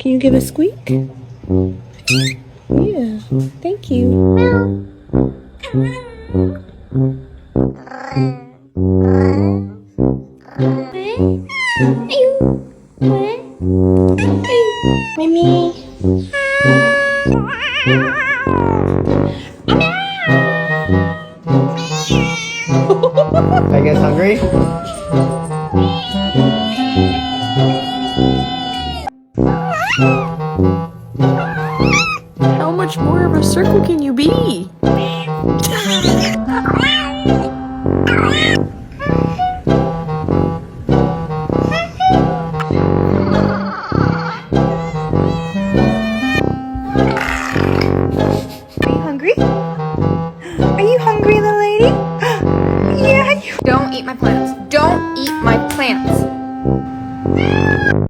Can you give a squeak? Yeah, thank you. Mimi. Are you guys hungry? How much more of a circle can you be?